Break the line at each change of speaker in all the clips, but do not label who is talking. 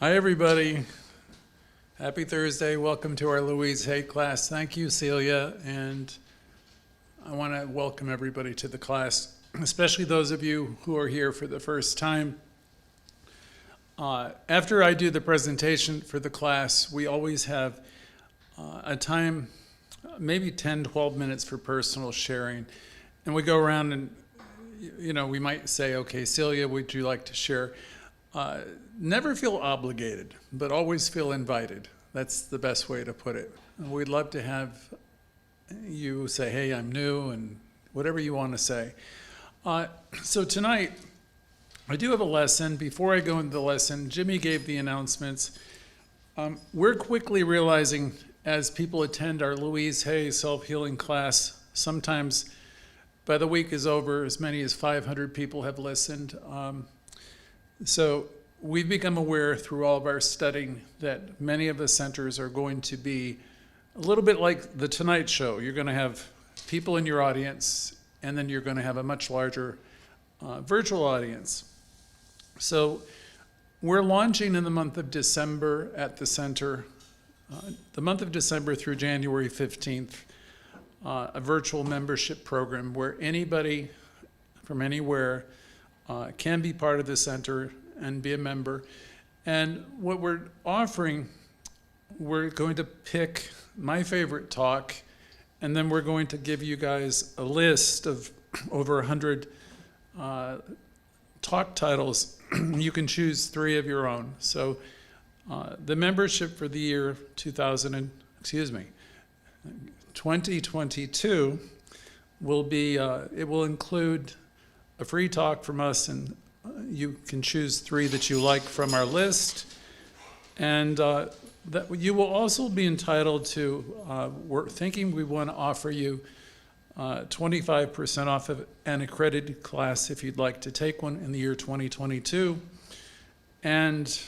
Hi, everybody. Happy Thursday. Welcome to our Louise Hay class. Thank you, Celia. And I want to welcome everybody to the class, especially those of you who are here for the first time. After I do the presentation for the class, we always have a time, maybe 10, 12 minutes for personal sharing. And we go around and, we might say, okay, Celia, would you like to share? Never feel obligated, but always feel invited. That's the best way to put it. We'd love to have you say, hey, I'm new, and whatever you want to say. So tonight, I do have a lesson. Before I go into the lesson, Jimmy gave the announcements. We're quickly realizing as people attend our Louise Hay self-healing class, sometimes by the week is over, as many as 500 people have listened. So we've become aware through all of our studying that many of the centers are going to be a little bit like the Tonight Show. You're going to have people in your audience, and then you're going to have a much larger virtual audience. So we're launching in the month of December at the center, the month of December through January 15th, a virtual membership program where anybody from anywhere can be part of the center and be a member. And what we're offering, we're going to pick my favorite talk, and then we're going to give you guys a list of over 100 talk titles. You can choose 3 of your own. So the membership for the year 2022 will be, it will include a free talk from us, and you can choose 3 that you like from our list. And that you will also be entitled to, we're thinking we want to offer you 25% off of an accredited class if you'd like to take one in the year 2022, and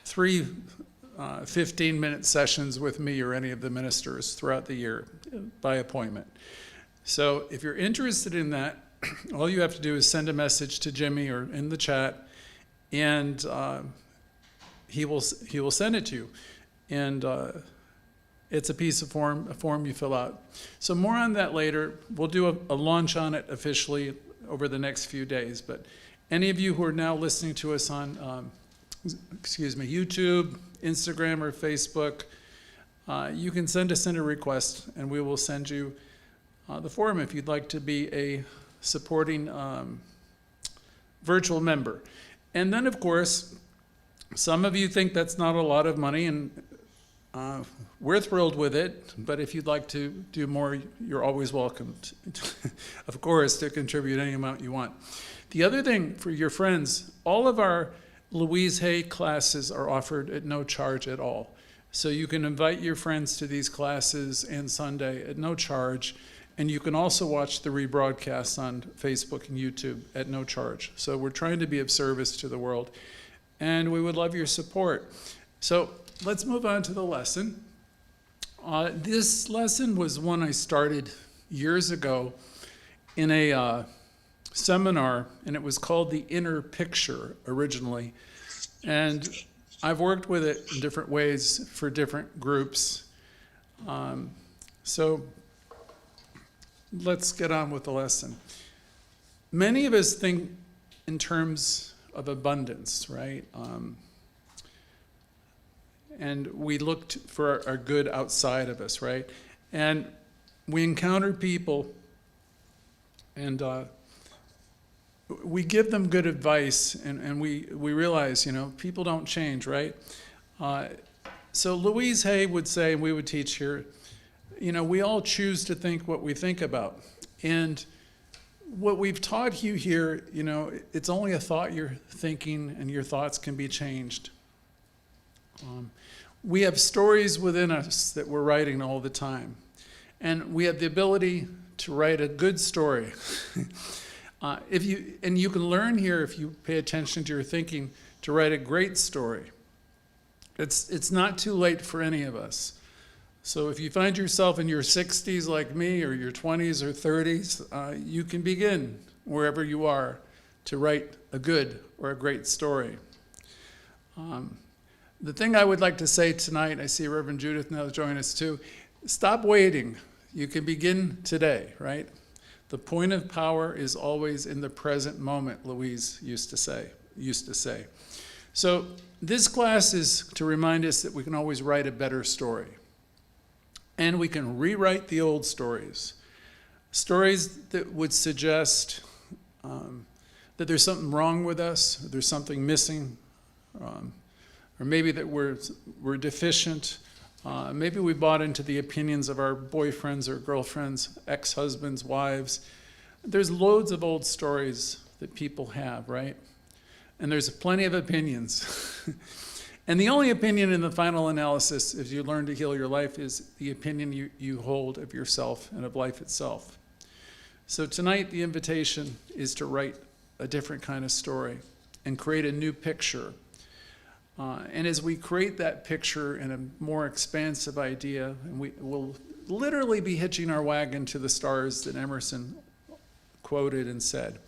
3 15-minute sessions with me or any of the ministers throughout the year by appointment. So if you're interested in that, all you have to do is send a message to Jimmy or in the chat, and he will send it to you. And it's a piece of a form you fill out. So more on that later. We'll do a launch on it officially over the next few days. But any of you who are now listening to us on, YouTube, Instagram, or Facebook, you can send us in a request, and we will send you the form if you'd like to be a supporting virtual member. And then, of course, some of you think that's not a lot of money, and we're thrilled with it, but if you'd like to do more, you're always welcome, of course, to contribute any amount you want. The other thing for your friends, all of our Louise Hay classes are offered at no charge at all. So you can invite your friends to these classes and Sunday at no charge, and you can also watch the rebroadcasts on Facebook and YouTube at no charge. So we're trying to be of service to the world, and we would love your support. So let's move on to the lesson. This lesson was one I started years ago in a seminar, and it was called The Inner Picture originally. And I've worked with it in different ways for different groups. So let's get on with the lesson. Many of us think in terms of abundance, right? And we look for our good outside of us, right? And we encounter people, and we give them good advice, and we realize, people don't change, right? So Louise Hay would say, and we would teach here, we all choose to think what we think about. And what we've taught you here, it's only a thought you're thinking, and your thoughts can be changed. We have stories within us that we're writing all the time. And we have the ability to write a good story. You can learn here, if you pay attention to your thinking, to write a great story. It's not too late for any of us. So if you find yourself in your 60s like me, or your 20s or 30s, you can begin wherever you are to write a good or a great story. The thing I would like to say tonight, I see Reverend Judith now join us too, stop waiting. You can begin today, right? The point of power is always in the present moment, Louise used to say. So this class is to remind us that we can always write a better story. And we can rewrite the old stories. Stories that would suggest that there's something wrong with us, or there's something missing, or maybe that we're deficient. Maybe we bought into the opinions of our boyfriends or girlfriends, ex-husbands, wives. There's loads of old stories that people have, right? And there's plenty of opinions. And the only opinion in the final analysis, if you learn to heal your life, is the opinion you hold of yourself and of life itself. So tonight, the invitation is to write a different kind of story and create a new picture. And as we create that picture in a more expansive idea, and we will literally be hitching our wagon to the stars that Emerson quoted and said.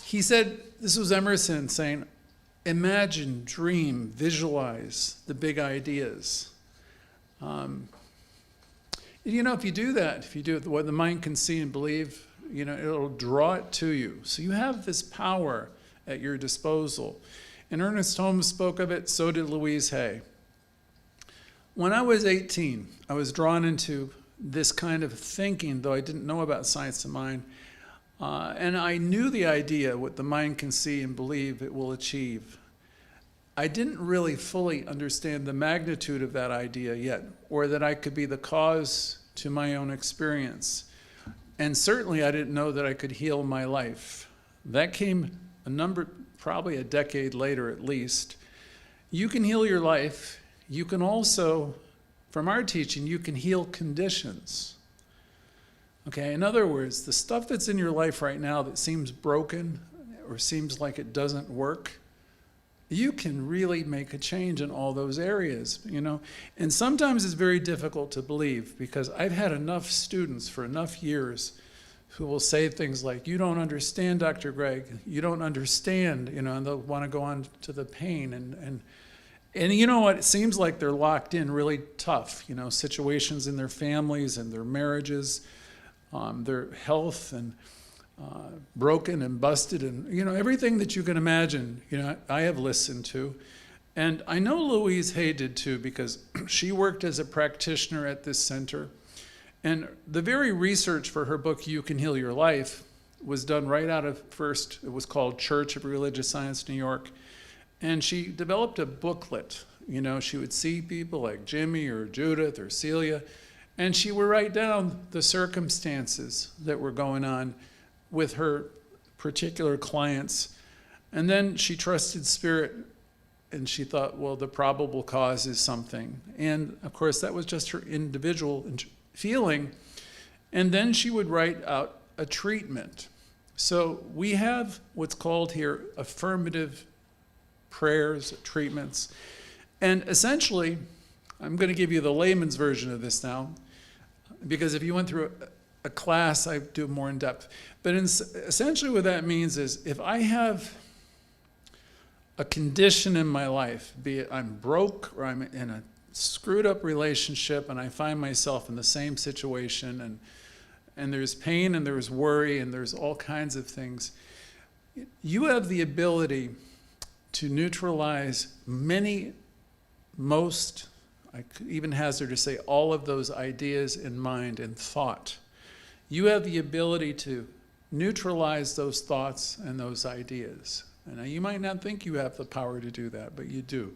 He said, this was Emerson saying, imagine, dream, visualize the big ideas. If you do that, if you do what the mind can see and believe, it'll draw it to you. So you have this power at your disposal. And Ernest Holmes spoke of it, so did Louise Hay. When I was 18, I was drawn into this kind of thinking, though I didn't know about science of mind. And I knew the idea, what the mind can see and believe it will achieve. I didn't really fully understand the magnitude of that idea yet, or that I could be the cause to my own experience. And certainly I didn't know that I could heal my life. That came probably a decade later at least. You can heal your life. You can also, from our teaching, you can heal conditions. Okay, in other words, the stuff that's in your life right now that seems broken or seems like it doesn't work, you can really make a change in all those areas, And sometimes it's very difficult to believe because I've had enough students for enough years who will say things like, you don't understand, Dr. Greg, you don't understand, and they'll want to go on to the pain. And you know what, it seems like they're locked in really tough, situations in their families and their marriages, their health and broken and busted and, everything that you can imagine, I have listened to. And I know Louise Hay did too, because she worked as a practitioner at this center. And the very research for her book, You Can Heal Your Life, was done right out of first, it was called Church of Religious Science, New York. And she developed a booklet. She would see people like Jimmy or Judith or Celia, and she would write down the circumstances that were going on with her particular clients. And then she trusted Spirit, and she thought, well, the probable cause is something. And of course, that was just her individual feeling. And then she would write out a treatment. So we have what's called here affirmative prayers, treatments. And essentially, I'm going to give you the layman's version of this now, because if you went through a class, I do more in depth. But essentially what that means is if I have a condition in my life, be it I'm broke or I'm in a screwed up relationship and I find myself in the same situation and there's pain and there's worry and there's all kinds of things, you have the ability to neutralize most, I could even hazard to say all of those ideas in mind and thought. You have the ability to neutralize those thoughts and those ideas. And you might not think you have the power to do that, but you do.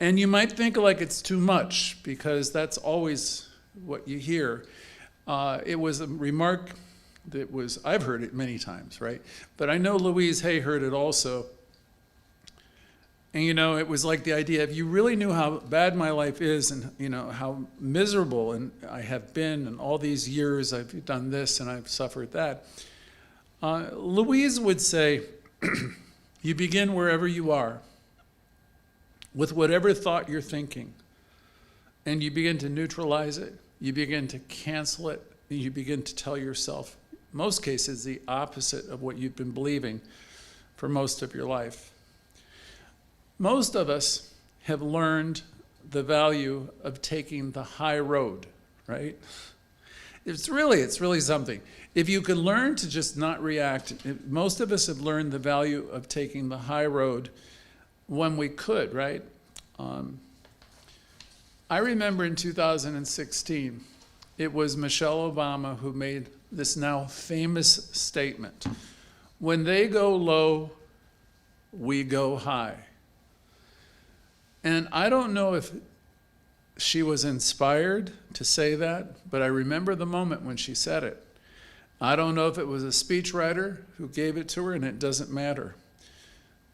And you might think like it's too much, because that's always what you hear. It was a remark that was, I've heard it many times, right? But I know Louise Hay heard it also. And it was like the idea, if you really knew how bad my life is and how miserable and I have been, and all these years I've done this and I've suffered that, Louise would say, you begin wherever you are, with whatever thought you're thinking, and you begin to neutralize it, you begin to cancel it, and you begin to tell yourself, most cases, the opposite of what you've been believing for most of your life. Most of us have learned the value of taking the high road, right? It's really something. If you can learn to just not react, most of us have learned the value of taking the high road when we could, right? I remember in 2016, it was Michelle Obama who made this now famous statement. When they go low, we go high. And I don't know if she was inspired to say that, but I remember the moment when she said it. I don't know if it was a speechwriter who gave it to her, and it doesn't matter.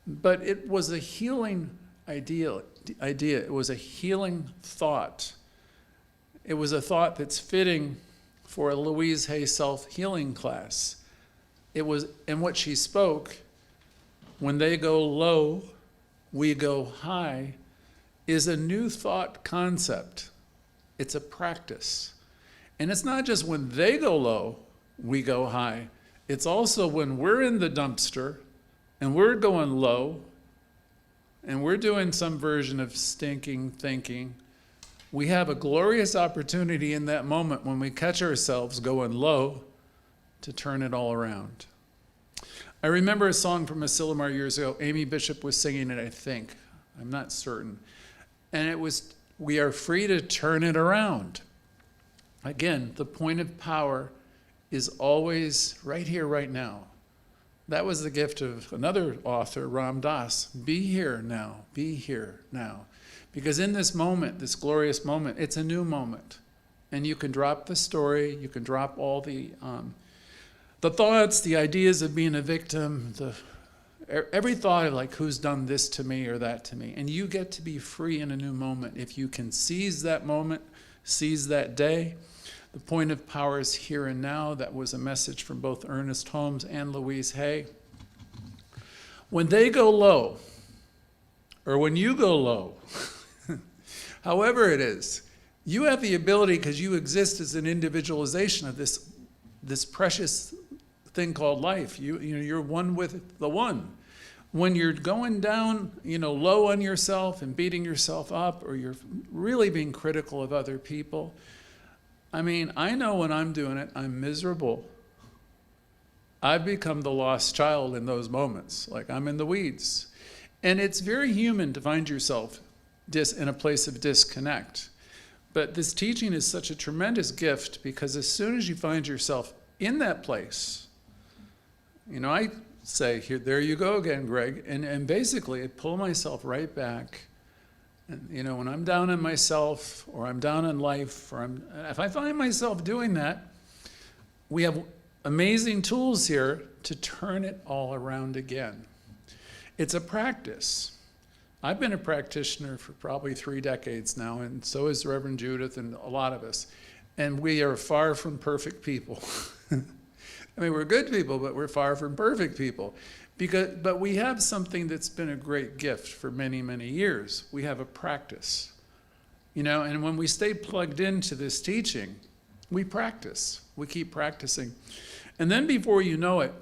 But it was a healing idea. It was a healing thought. It was a thought that's fitting for a Louise Hay self-healing class. It was, and what she spoke, when they go low, we go high, is a new thought concept. It's a practice. And it's not just when they go low, we go high. It's also when we're in the dumpster and we're going low and we're doing some version of stinking thinking, we have a glorious opportunity in that moment when we catch ourselves going low to turn it all around. I remember a song from Asilomar years ago. Amy Bishop was singing it, I think. I'm not certain. And it was, we are free to turn it around. Again, the point of power is always right here, right now. That was the gift of another author, Ram Dass. Be here now, be here now. Because in this moment, this glorious moment, it's a new moment. And you can drop the story, you can drop all the thoughts, the ideas of being a victim, every thought of like, who's done this to me or that to me. And you get to be free in a new moment. If you can seize that moment, seize that day. The point of power is here and now. That was a message from both Ernest Holmes and Louise Hay. When they go low, or when you go low, however it is, you have the ability, because you exist as an individualization of this precious thing called life. You're one with the one. When you're going down, low on yourself and beating yourself up, or you're really being critical of other people, I mean, I know when I'm doing it, I'm miserable. I've become the lost child in those moments, like I'm in the weeds. And it's very human to find yourself in a place of disconnect. But this teaching is such a tremendous gift, because as soon as you find yourself in that place, I say, here, there you go again, Greg. And basically, I pull myself right back. And, when I'm down on myself, or I'm down on life, if I find myself doing that, we have amazing tools here to turn it all around again. It's a practice. I've been a practitioner for probably 3 decades now, and so is Reverend Judith and a lot of us. And we are far from perfect people. I mean, we're good people, but we're far from perfect people. But we have something that's been a great gift for many, many years. We have a practice. And when we stay plugged into this teaching, we practice. We keep practicing. And then before you know it,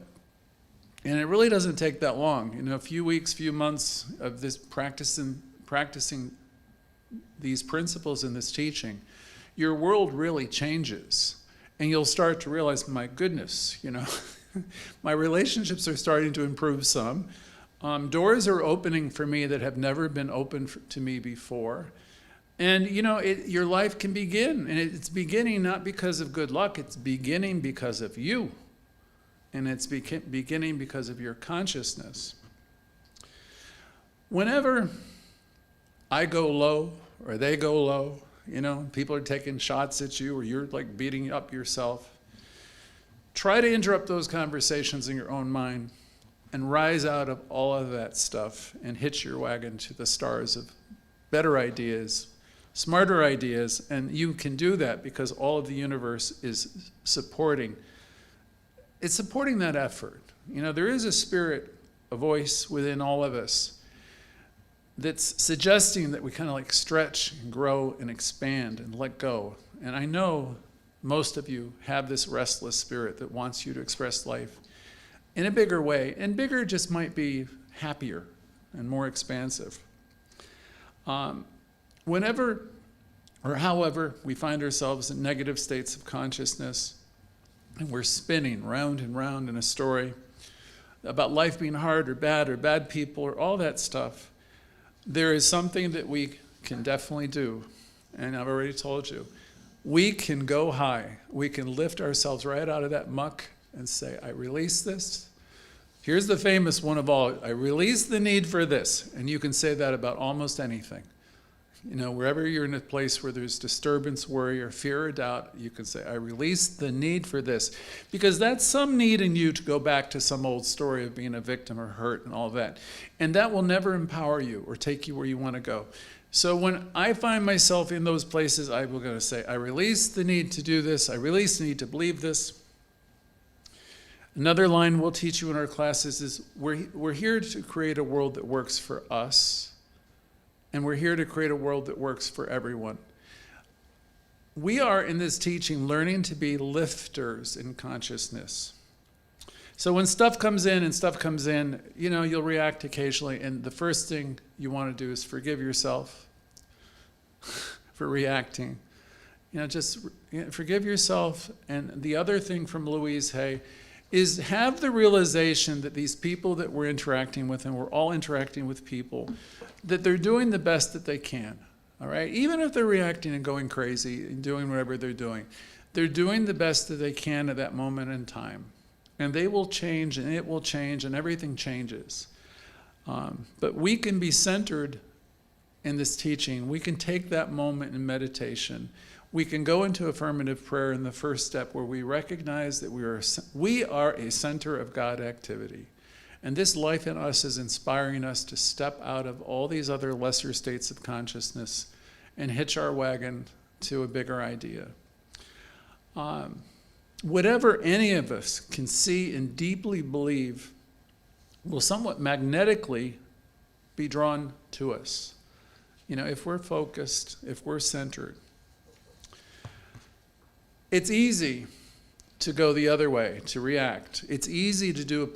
and it really doesn't take that long, a few weeks, few months of this practicing these principles in this teaching, your world really changes. And you'll start to realize, my goodness, my relationships are starting to improve some. Doors are opening for me that have never been opened to me before. And, your life can begin. And it's beginning not because of good luck. It's beginning because of you. And it's beginning because of your consciousness. Whenever I go low, or they go low, people are taking shots at you, or you're like beating up yourself, try to interrupt those conversations in your own mind and rise out of all of that stuff and hitch your wagon to the stars of better ideas, smarter ideas. And you can do that because all of the universe is supporting. It's supporting that effort. There is a spirit, a voice within all of us that's suggesting that we kind of like stretch and grow and expand and let go. And I know most of you have this restless spirit that wants you to express life in a bigger way. And bigger just might be happier and more expansive. Whenever or however we find ourselves in negative states of consciousness, and we're spinning round and round in a story about life being hard or bad people or all that stuff, there is something that we can definitely do. And I've already told you, we can go high. We can lift ourselves right out of that muck and say, I release this. Here's the famous one of all. I release the need for this. And you can say that about almost anything. You know, wherever you're in a place where there's disturbance, worry, or fear or doubt, you can say, I release the need for this. Because that's some need in you to go back to some old story of being a victim or hurt and all that. And that will never empower you or take you where you want to go. So when I find myself in those places, I'm going to say, I release the need to do this. I release the need to believe this. Another line we'll teach you in our classes is we're here to create a world that works for us. And we're here to create a world that works for everyone. We are, in this teaching, learning to be lifters in consciousness. So when stuff comes in, you know, you'll react occasionally. And the first thing you want to do is forgive yourself for reacting. You know, just forgive yourself. And the other thing from Louise Hay is have the realization that these people that we're interacting with, and we're all interacting with people, that they're doing the best that they can, all right? Even if they're reacting and going crazy and doing whatever they're doing the best that they can at that moment in time. And they will change, and it will change, and everything changes. But we can be centered in this teaching. We can take that moment in meditation. We can go into affirmative prayer in the first step where we recognize that we are a center of God activity. And this life in us is inspiring us to step out of all these other lesser states of consciousness and hitch our wagon to a bigger idea. Whatever any of us can see and deeply believe will somewhat magnetically be drawn to us. You know, if we're focused, if we're centered. It's easy to go the other way, to react. It's easy to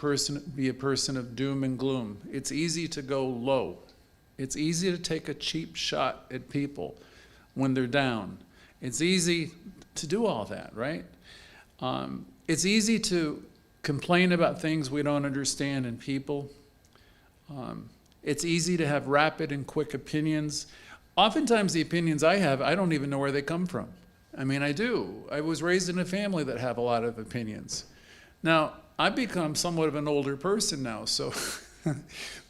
be a person of doom and gloom. It's easy to go low. It's easy to take a cheap shot at people when they're down. It's easy to do all that, right? It's easy to complain about things we don't understand in people. It's easy to have rapid and quick opinions. Oftentimes the opinions I have, I don't even know where they come from. I mean, I do. I was raised in a family that have a lot of opinions. Now, I've become somewhat of an older person now, so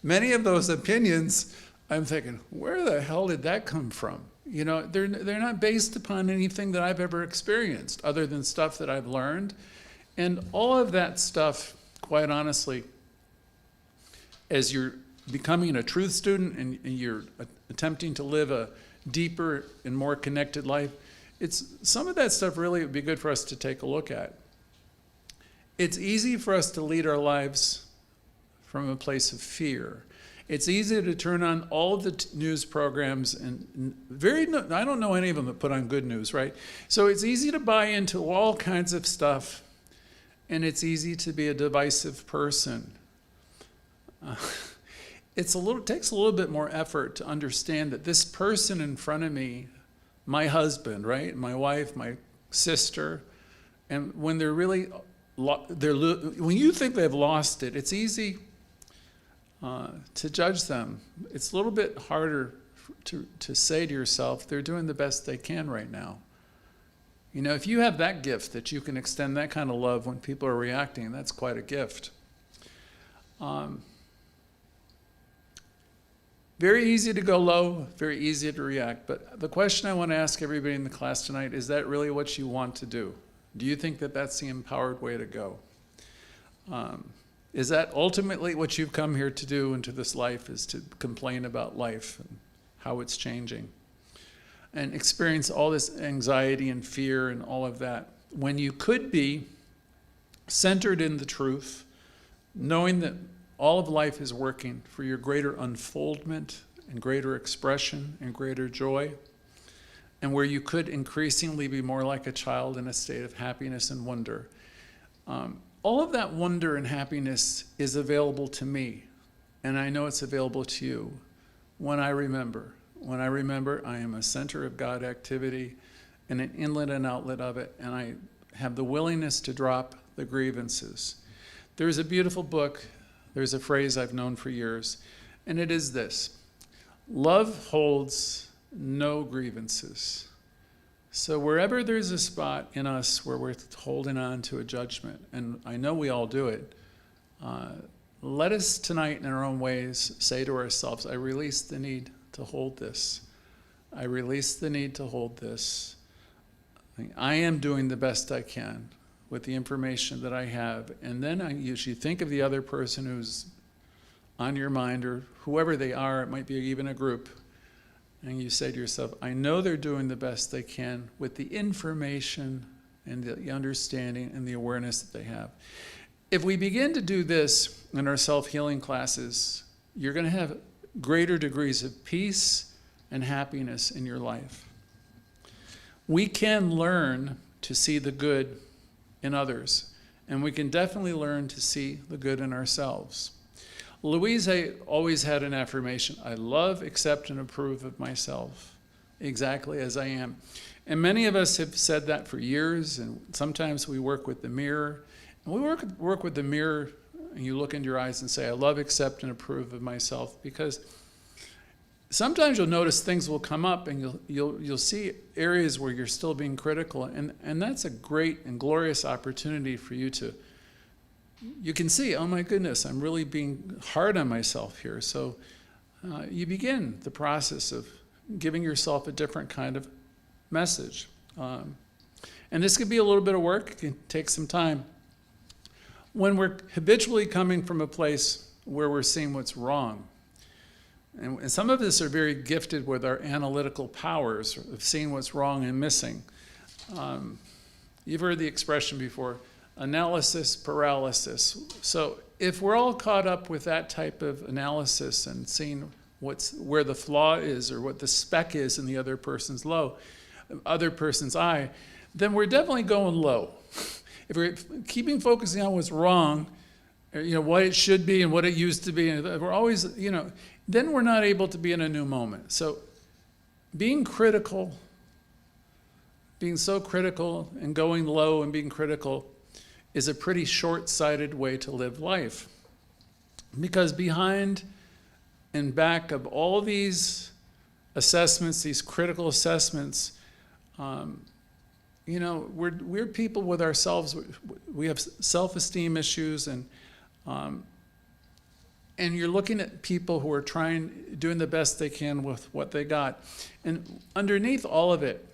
many of those opinions, I'm thinking, where the hell did that come from? You know, they're not based upon anything that I've ever experienced, other than stuff that I've learned. And all of that stuff, quite honestly, as you're becoming a truth student and you're attempting to live a deeper and more connected life, some of that stuff really would be good for us to take a look at. It's easy for us to lead our lives from a place of fear. It's easy to turn on all the news programs and I don't know any of them that put on good news, right? So it's easy to buy into all kinds of stuff, and it's easy to be a divisive person. It takes a little bit more effort to understand that this person in front of me, my husband, right? My wife, my sister, and when they're really, when you think they've lost it, it's easy to judge them. It's a little bit harder to say to yourself, they're doing the best they can right now. You know, if you have that gift that you can extend that kind of love when people are reacting, that's quite a gift. Very easy to go low, very easy to react. But the question I want to ask everybody in the class tonight, is that really what you want to do? Do you think that that's the empowered way to go? Is that ultimately what you've come here to do into this life, is to complain about life and how it's changing? And experience all this anxiety and fear and all of that, when you could be centered in the truth, knowing that all of life is working for your greater unfoldment and greater expression and greater joy, and where you could increasingly be more like a child in a state of happiness and wonder. All of that wonder and happiness is available to me, and I know it's available to you when I remember, when I remember I am a center of God activity and an inlet and outlet of it, and I have the willingness to drop the grievances. There's a beautiful book, there's a phrase I've known for years, and it is this: love holds no grievances. So wherever there's a spot in us where we're holding on to a judgment, and I know we all do it, let us tonight in our own ways say to ourselves, I release the need to hold this. I release the need to hold this. I am doing the best I can with the information that I have. And then I usually think of the other person who's on your mind, or whoever they are, it might be even a group. And you say to yourself, I know they're doing the best they can with the information and the understanding and the awareness that they have. If we begin to do this in our self-healing classes, you're going to have greater degrees of peace and happiness in your life. We can learn to see the good in others, and we can definitely learn to see the good in ourselves. Louise always had an affirmation: I love, accept, and approve of myself exactly as I am. And many of us have said that for years, and sometimes we work with the mirror. And we work with the mirror, and you look into your eyes and say, I love, accept, and approve of myself, because sometimes you'll notice things will come up, and you'll see areas where you're still being critical, and that's a great and glorious opportunity for you to, you can see, oh my goodness, I'm really being hard on myself here. So you begin the process of giving yourself a different kind of message. And this could be a little bit of work, it can take some time. When we're habitually coming from a place where we're seeing what's wrong, and some of us are very gifted with our analytical powers of seeing what's wrong and missing. You've heard the expression before, analysis paralysis. So if we're all caught up with that type of analysis and seeing where the flaw is or what the speck is in the other person's eye, then we're definitely going low. If we're focusing on what's wrong, or, what it should be and what it used to be, and we're always, then we're not able to be in a new moment. So being critical, being so critical and going low and being critical is a pretty short-sighted way to live life. Because behind and back of all these assessments, these critical assessments, we're people with ourselves. We have self-esteem issues, and you're looking at people who are doing the best they can with what they got. And underneath all of it,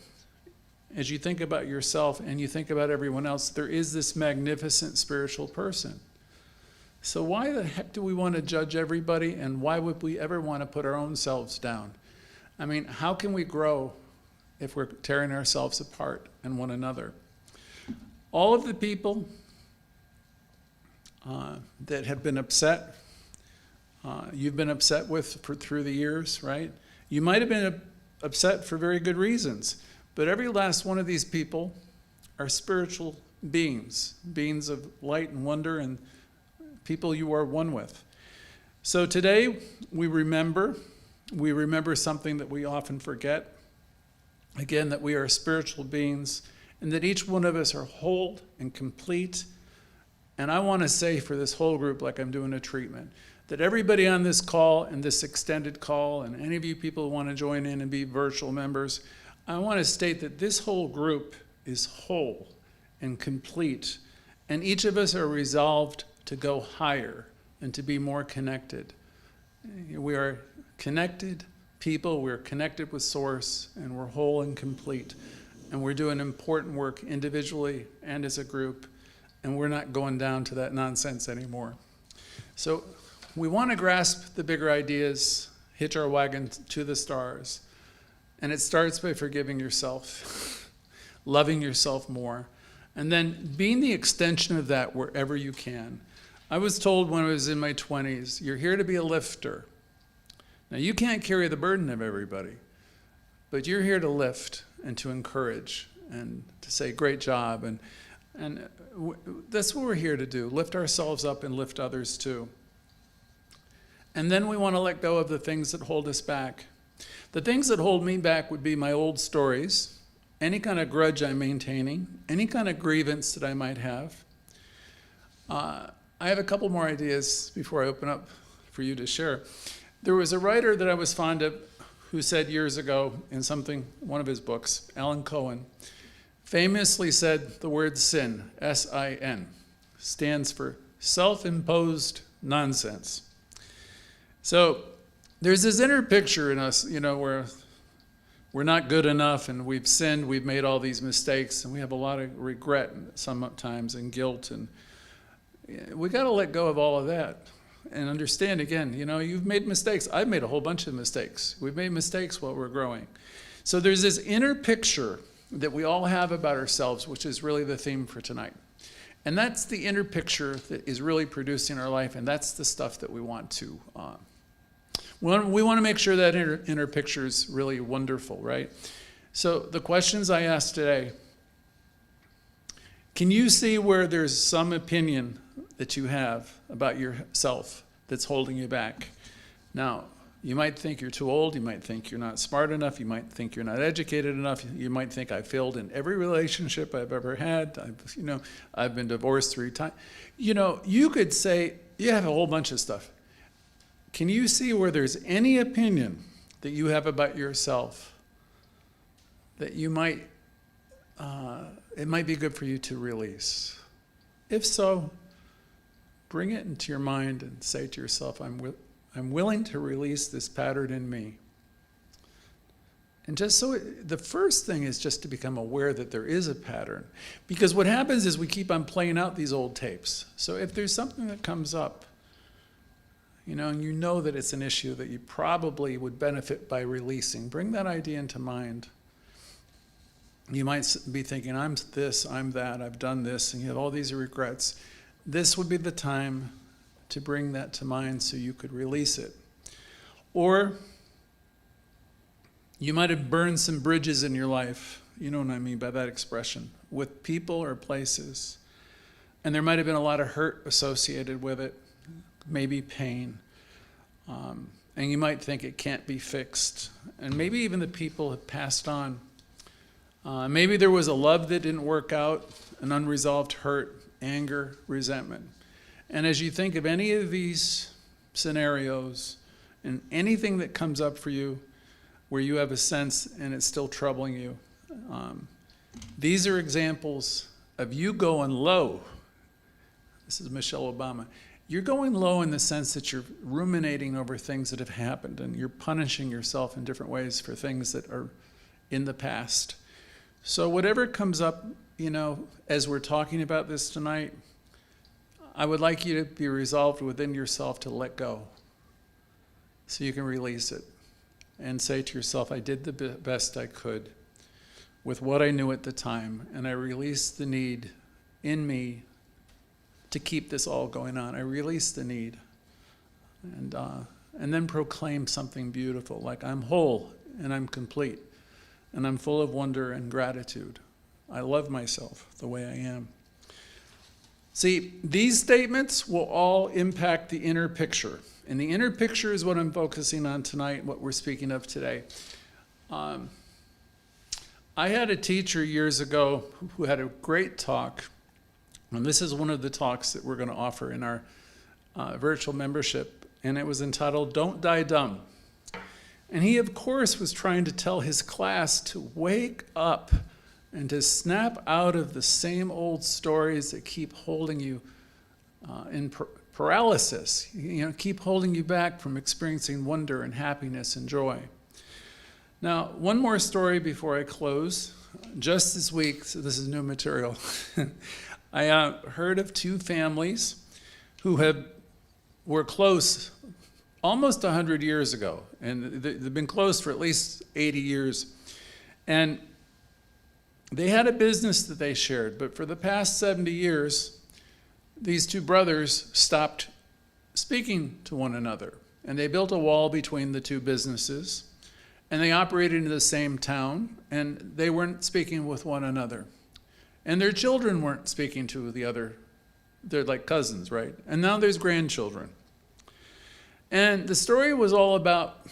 as you think about yourself and you think about everyone else, there is this magnificent spiritual person. So why the heck do we want to judge everybody, and why would we ever want to put our own selves down? I mean, how can we grow if we're tearing ourselves apart and one another? All of the people that have been upset, you've been upset with through the years, right? You might have been upset for very good reasons, but every last one of these people are spiritual beings of light and wonder, and people you are one with. So today we remember something that we often forget. Again, that we are spiritual beings, and that each one of us are whole and complete. And I want to say for this whole group, like I'm doing a treatment, that everybody on this call and this extended call, and any of you people who want to join in and be virtual members, I want to state that this whole group is whole and complete, and each of us are resolved to go higher and to be more connected. We are connected people, we're connected with Source, and we're whole and complete. And we're doing important work individually and as a group, and we're not going down to that nonsense anymore. So we want to grasp the bigger ideas, hitch our wagon to the stars. And it starts by forgiving yourself, loving yourself more, and then being the extension of that wherever you can. I was told when I was in my 20s, you're here to be a lifter. Now, you can't carry the burden of everybody, but you're here to lift and to encourage and to say, great job. And that's what we're here to do, lift ourselves up and lift others too. And then we want to let go of the things that hold us back. The things that hold me back would be my old stories, any kind of grudge I'm maintaining, any kind of grievance that I might have. I have a couple more ideas before I open up for you to share. There was a writer that I was fond of who said years ago in one of his books, Alan Cohen, famously said the word sin, S-I-N, stands for self-imposed nonsense. So there's this inner picture in us, where we're not good enough and we've sinned, we've made all these mistakes, and we have a lot of regret sometimes and guilt, and we got to let go of all of that and understand again, you've made mistakes. I've made a whole bunch of mistakes. We've made mistakes while we're growing. So there's this inner picture that we all have about ourselves, which is really the theme for tonight. And that's the inner picture that is really producing our life, and that's the stuff that we want to we want to make sure that inner picture is really wonderful, right? So the questions I asked today, can you see where there's some opinion that you have about yourself that's holding you back? Now, you might think you're too old, you might think you're not smart enough, you might think you're not educated enough, you might think I failed in every relationship I've ever had, I've been divorced 3 times. You could say, you have a whole bunch of stuff. Can you see where there's any opinion that you have about yourself that you might, it might be good for you to release? If so, bring it into your mind and say to yourself, I'm willing to release this pattern in me. And the first thing is just to become aware that there is a pattern. Because what happens is we keep on playing out these old tapes. So if there's something that comes up, and you know that it's an issue that you probably would benefit by releasing, bring that idea into mind. You might be thinking, I'm this, I'm that, I've done this, and you have all these regrets. This would be the time to bring that to mind so you could release it. Or you might have burned some bridges in your life, you know what I mean by that expression, with people or places. And there might have been a lot of hurt associated with it, maybe pain. And you might think it can't be fixed. And maybe even the people have passed on. Maybe there was a love that didn't work out, an unresolved hurt, anger, resentment. And as you think of any of these scenarios and anything that comes up for you where you have a sense and it's still troubling you, these are examples of you going low. This is Michelle Obama. You're going low in the sense that you're ruminating over things that have happened and you're punishing yourself in different ways for things that are in the past. So whatever comes up, as we're talking about this tonight, I would like you to be resolved within yourself to let go so you can release it and say to yourself, I did the best I could with what I knew at the time, and I released the need in me to keep this all going on. I released the need and then proclaim something beautiful, like I'm whole and I'm complete and I'm full of wonder and gratitude. I love myself the way I am. See, these statements will all impact the inner picture. And the inner picture is what I'm focusing on tonight, what we're speaking of today. I had a teacher years ago who had a great talk, and this is one of the talks that we're going to offer in our virtual membership, and it was entitled, Don't Die Dumb. And he, of course, was trying to tell his class to wake up and to snap out of the same old stories that keep holding you in paralysis, keep holding you back from experiencing wonder and happiness and joy. Now, one more story before I close. Just this week, so this is new material, I heard of 2 families who were close almost 100 years ago, and they've been close for at least 80 years. And they had a business that they shared, but for the past 70 years, these 2 brothers stopped speaking to one another. And they built a wall between the 2 businesses, and they operated in the same town, and they weren't speaking with one another. And their children weren't speaking to the other. They're like cousins, right? And now there's grandchildren. And the story was all about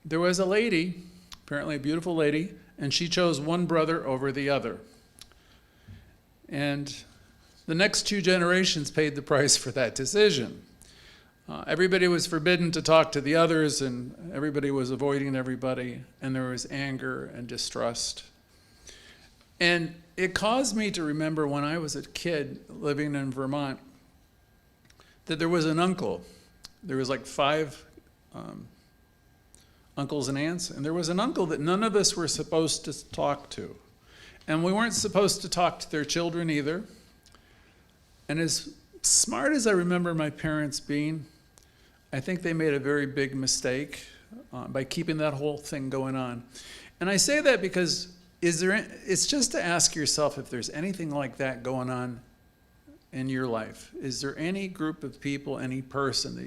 there was a lady, apparently a beautiful lady, and she chose one brother over the other. And the next 2 generations paid the price for that decision. Everybody was forbidden to talk to the others, and everybody was avoiding everybody, and there was anger and distrust. And it caused me to remember when I was a kid living in Vermont that there was an uncle. There was like 5 uncles and aunts, and there was an uncle that none of us were supposed to talk to. And we weren't supposed to talk to their children either. And as smart as I remember my parents being, I think they made a very big mistake by keeping that whole thing going on. And I say that because it's just to ask yourself if there's anything like that going on in your life. Is there any group of people, any person that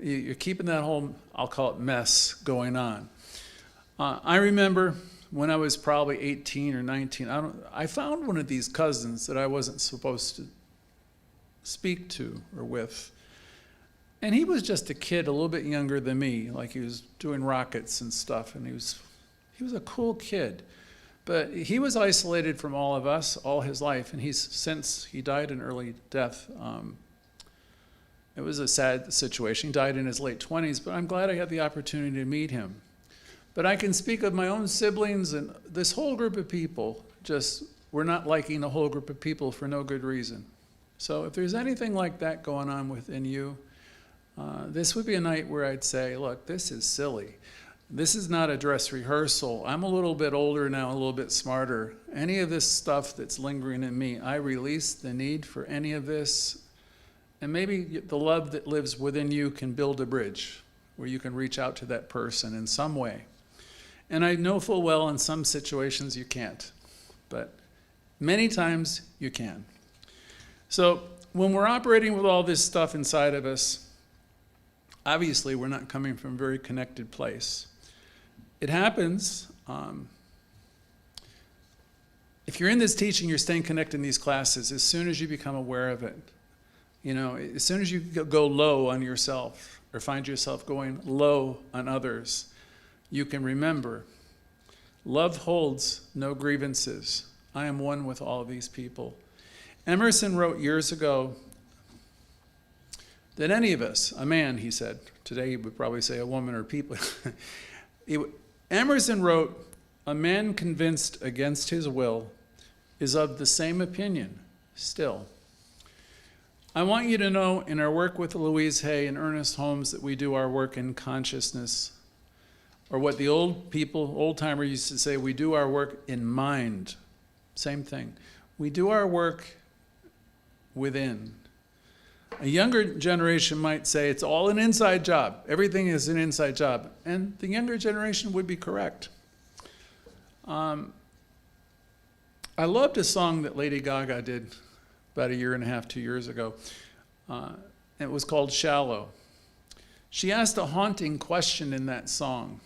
you're keeping that whole, I'll call it mess, going on? I remember when I was probably 18 or 19, I found one of these cousins that I wasn't supposed to speak to or with. And he was just a kid, a little bit younger than me, like he was doing rockets and stuff, and he was a cool kid. But he was isolated from all of us all his life, and since he died an early death. It was a sad situation. He died in his late 20s, but I'm glad I had the opportunity to meet him. But I can speak of my own siblings, and this whole group of people, we're not liking a whole group of people for no good reason. So if there's anything like that going on within you, this would be a night where I'd say, look, this is silly. This is not a dress rehearsal. I'm a little bit older now, a little bit smarter. Any of this stuff that's lingering in me, I release the need for any of this. And maybe the love that lives within you can build a bridge where you can reach out to that person in some way. And I know full well in some situations you can't, but many times you can. So when we're operating with all this stuff inside of us, obviously we're not coming from a very connected place. It happens. If you're in this teaching, you're staying connected in these classes. As soon as you become aware of it, as soon as you go low on yourself or find yourself going low on others, you can remember, love holds no grievances. I am one with all of these people. Emerson wrote years ago that any of us, a man, he said, today he would probably say a woman or people. Emerson wrote, a man convinced against his will is of the same opinion still. I want you to know in our work with Louise Hay and Ernest Holmes that we do our work in consciousness, or what the old timer used to say, we do our work in mind. Same thing. We do our work within. A younger generation might say it's all an inside job. Everything is an inside job. And the younger generation would be correct. I loved a song that Lady Gaga did about 1.5 years, 2 years ago. It was called Shallow. She asked a haunting question in that song.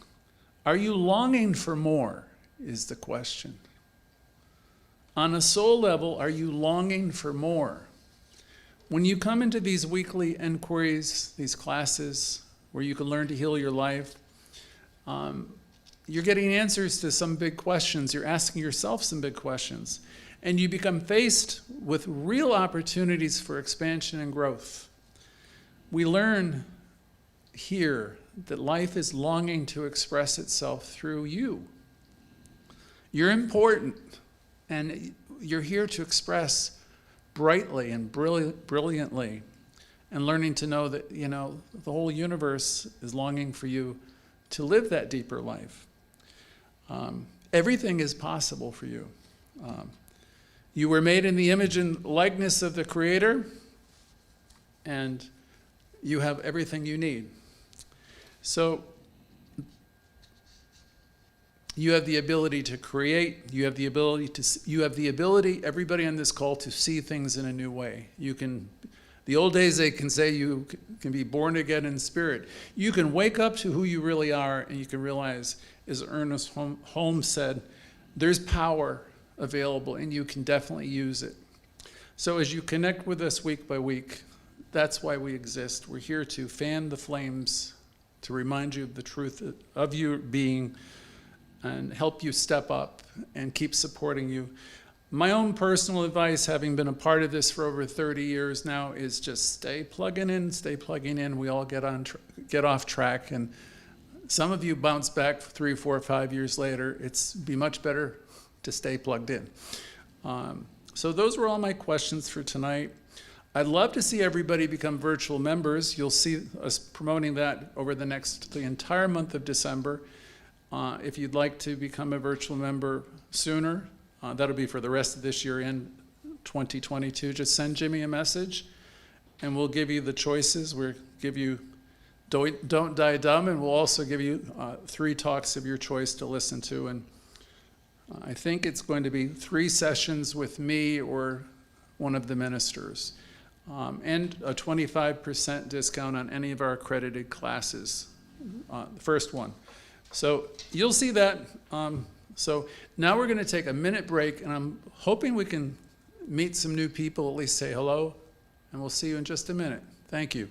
Are you longing for more, is the question. On a soul level, are you longing for more? When you come into these weekly inquiries, these classes where you can learn to heal your life, you're getting answers to some big questions. You're asking yourself some big questions. And you become faced with real opportunities for expansion and growth. We learn here that life is longing to express itself through you. You're important, and you're here to express brightly and brilliantly, and learning to know that, the whole universe is longing for you to live that deeper life. Everything is possible for you. You were made in the image and likeness of the Creator, and you have everything you need. So you have the ability to create. You have the ability, everybody on this call, to see things in a new way. The old days, they can say you can be born again in spirit. You can wake up to who you really are, and you can realize, as Ernest Holmes said, there's power available, and you can definitely use it. So as you connect with us week by week, that's why we exist. We're here to fan the flames to remind you of the truth of your being and help you step up and keep supporting you. My own personal advice, having been a part of this for over 30 years now, is just stay plugging in, stay plugging in. We all get off track, and some of you bounce back 3, 4, 5 years later. It's be much better to stay plugged in. So those were all my questions for tonight. I'd love to see everybody become virtual members. You'll see us promoting that over the entire month of December. If you'd like to become a virtual member sooner, that'll be for the rest of this year and 2022. Just send Jimmy a message, and we'll give you the choices. We'll give you Don't Die Dumb, and we'll also give you 3 talks of your choice to listen to. And I think it's going to be 3 sessions with me or one of the ministers, and a 25% discount on any of our accredited classes, the first one. So you'll see that. So now we're going to take a minute break, and I'm hoping we can meet some new people, at least say hello, and we'll see you in just a minute. Thank you.